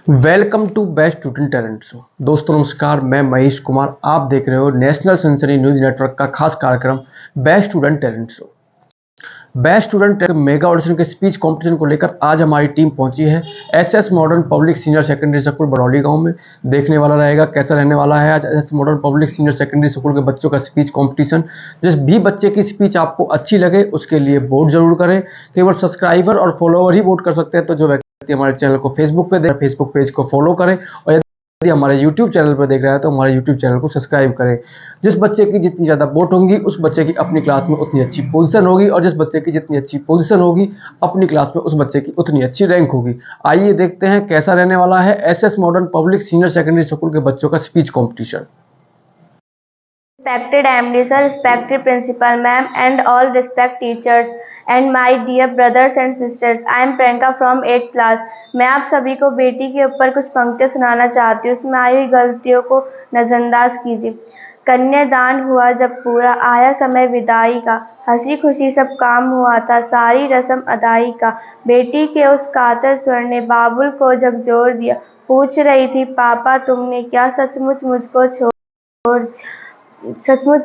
Welcome to best student talent show. दोस्तों नमस्कार, मैं महेश कुमार। आप देख रहे हो नेशनल सनसनी न्यूज नेटवर्क का खास कार्यक्रम best student talent show. Best student mega audition के स्पीच कंपटीशन को लेकर आज हमारी टीम पहुंची है SS modern public senior secondary school Barauli गांव में। देखने वाला रहेगा कैसा रहने वाला है आज SS modern public senior secondary school के बच्चों का स्पीच कंपटीशन। जिस भी बच्चे की स्पीच आपको अच्छी लगे उसके लिए वोट जरूर करें। केवल सब्सक्राइबर और फॉलोअर ही वोट कर सकते हैं, तो जो हमारे चैनल को फेसबुक पे फेसबुक पेज को फॉलो करें और यदि हमारे यूट्यूब चैनल पर देख रहा है तो हमारे यूट्यूब चैनल को सब्सक्राइब करें। जिस बच्चे की जितनी ज़्यादा वोट होंगी उस बच्चे की अपनी क्लास में उतनी अच्छी पोजीशन होगी और जिस बच्चे की जितनी अच्छी पोजीशन होगी अपनी क्लास में उस बच्चे की उतनी अच्छी रैंक होगी। आइए देखते हैं कैसा रहने वाला है SS modern public senior secondary school के बच्चों का speech competition. Respected MD sir, respected principal ma'am, and all respect teachers and my dear brothers and sisters. I am Priyanka from 8th class. मैं आप सभी को बेटी के ऊपर कुछ पंक्तियाँ सुनाना चाहती हूँ। उसमें आई हुई गलतियों को नज़रअंदाज कीजिए। कन्यादान हुआ जब पूरा, आया समय विदाई का, हंसी खुशी सब काम हुआ था, सारी रस्म अदाई का। बेटी के उस कातर स्वर ने बाबुल को झकझोर दिया। पूछ रही थी पापा तुमने क्या सचमुच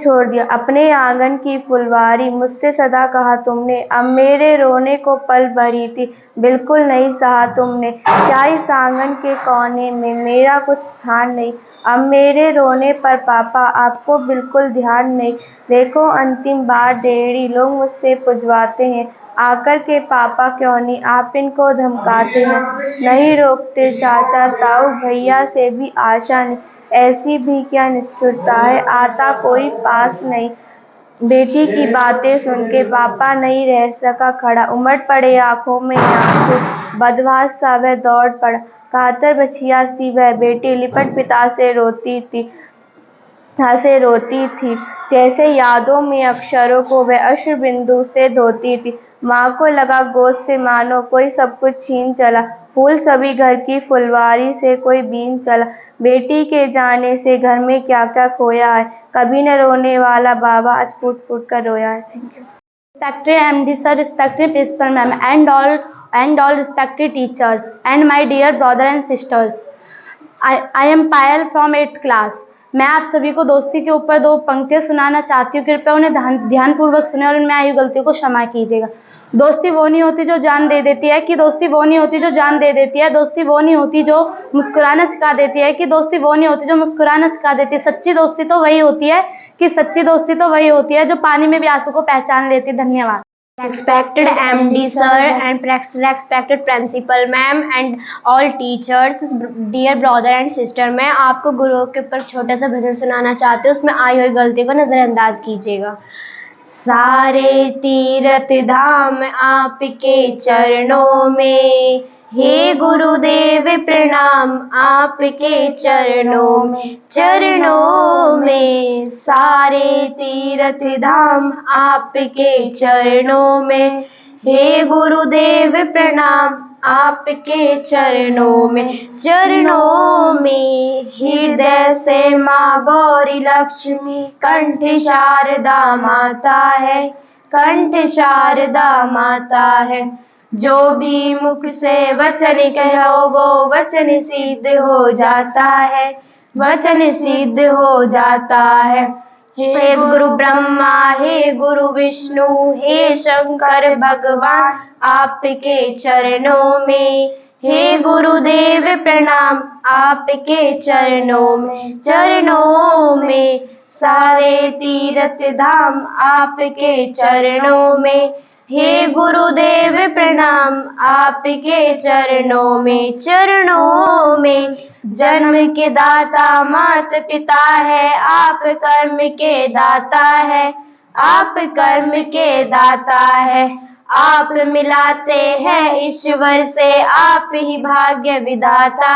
छोड़ दिया। अपने आंगन की फुलवारी मुझसे सदा कहा तुमने, अब मेरे रोने को पल भरी थी, बिल्कुल नहीं सहा तुमने। क्या इस आंगन के कोने में मेरा कुछ स्थान नहीं, अब मेरे रोने पर पापा आपको बिल्कुल ध्यान नहीं। देखो अंतिम बार डेढ़ी लोग मुझसे पुजवाते हैं, आकर के पापा क्यों नहीं आप इनको धमकाते हैं। नहीं रोकते चाचा ताऊ भैया से भी आशा नहीं, ऐसी भी क्या निष्ठुरता है, आता कोई पास नहीं। बेटी की बातें सुन के पापा नहीं रह सका खड़ा, उमड़ पड़े आंखों में आंसू, बदमाश सा वह दौड़ पड़ा। कातर बछिया सी वह बेटी लिपट पिता से रोती थी, जैसे यादों में अक्षरों को वह अश्रु बिंदु से धोती थी। माँ को लगा गोद से मानो कोई सब कुछ छीन चला, फूल सभी घर की फुलवारी से कोई बीन चला। बेटी के जाने से घर में क्या क्या खोया है, कभी न रोने वाला बाबा आज फूट फूट कर रोया है। Thank you. Respected MD sir, respected principal ma'am, and all respected teachers, and my dear brother and sisters. I am Payal from 8th class. मैं आप सभी को दोस्ती के ऊपर दो पंक्तियाँ सुनाना चाहती हूँ। कृपया उन्हें ध्यानपूर्वक सुने और उनमें आई हुई गलतियों को क्षमा कीजिएगा। दोस्ती वो नहीं होती जो जान दे देती है, कि दोस्ती वो नहीं होती जो जान दे देती है। दोस्ती वो नहीं होती जो मुस्कुराना सिखा देती है, कि दोस्ती वो नहीं होती जो मुस्कुराना सिखा देती है। सच्ची दोस्ती तो वही होती है, कि सच्ची दोस्ती तो वही होती है जो पानी में भी आंसू को पहचान लेती है। धन्यवाद। Respected MD sir and respected principal ma'am and all teachers, dear brother and sister, मैं आपको गुरुओं के ऊपर छोटा सा भजन सुनाना चाहती हूँ। उसमें आई हुई गलती को नजरअंदाज कीजिएगा। सारे तीर्थ धाम आपके चरणों में, हे गुरुदेव प्रणाम आपके चरणों में। सारे तीर्थ धाम आपके चरणों में, हे गुरुदेव प्रणाम आपके चरणों में। हृदय से माँ गौरी लक्ष्मी, कंठ शारदा माता है। जो भी मुख से वचन कहो वो वचन सिद्ध हो जाता है। हे गुरु ब्रह्मा हे गुरु विष्णु हे शंकर भगवान आपके चरणों में, हे गुरुदेव प्रणाम आपके चरणों में। सारे तीर्थ धाम आपके चरणों में, हे गुरुदेव प्रणाम आपके चरणों में। जन्म के दाता मात पिता है, आप कर्म के दाता है। आप मिलाते हैं ईश्वर से, आप ही भाग्य विधाता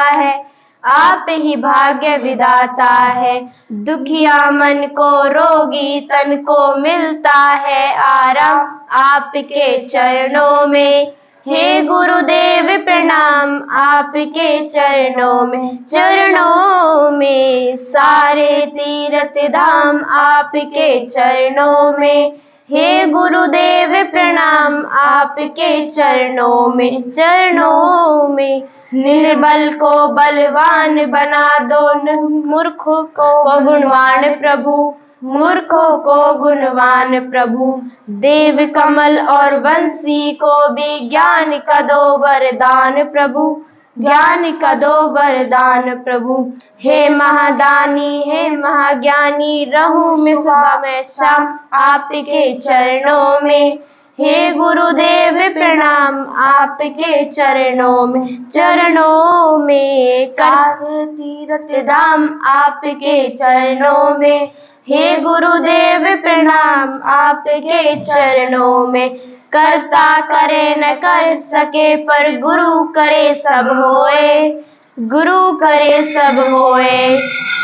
है। दुखिया मन को रोगी तन को मिलता है आराम आपके चरणों में, हे गुरुदेव प्रणाम आपके चरणों में। सारे तीर्थ धाम आपके चरणों में, हे गुरुदेव प्रणाम आपके चरणों में निर्बल को बलवान बना दो मूर्खों को गुणवान प्रभु देव कमल और वंशी को भी ज्ञान का दो वरदान प्रभु हे महादानी हे महाज्ञानी रहूं मैं सुबह में शाम आपके चरणों में हे गुरुदेव प्रणाम आपके चरणों में कर तीर्थ धाम आपके चरणों में हे गुरुदेव प्रणाम आपके चरणों में करता करे न कर सके पर गुरु करे सब होए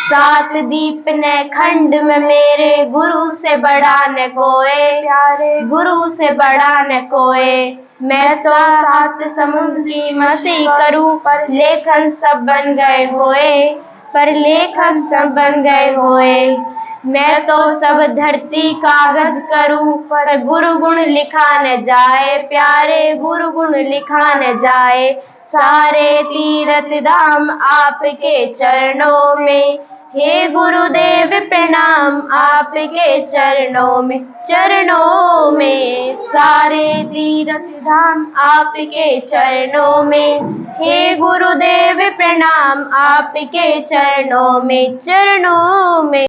सात दीप ने खंड में मेरे गुरु से बड़ा न कोई मैं तो सात समुद्र की मस्ती करूं पर लेखन सब बन गए होए मैं तो सब धरती कागज करूं पर गुरु गुण लिखा न जाए प्यारे गुरु गुण लिखा न जाए सारे तीर्थ धाम आपके चरणों में हे गुरुदेव प्रणाम आपके चरणों में सारे तीर्थ धाम आपके चरणों में हे गुरुदेव प्रणाम आपके चरणों में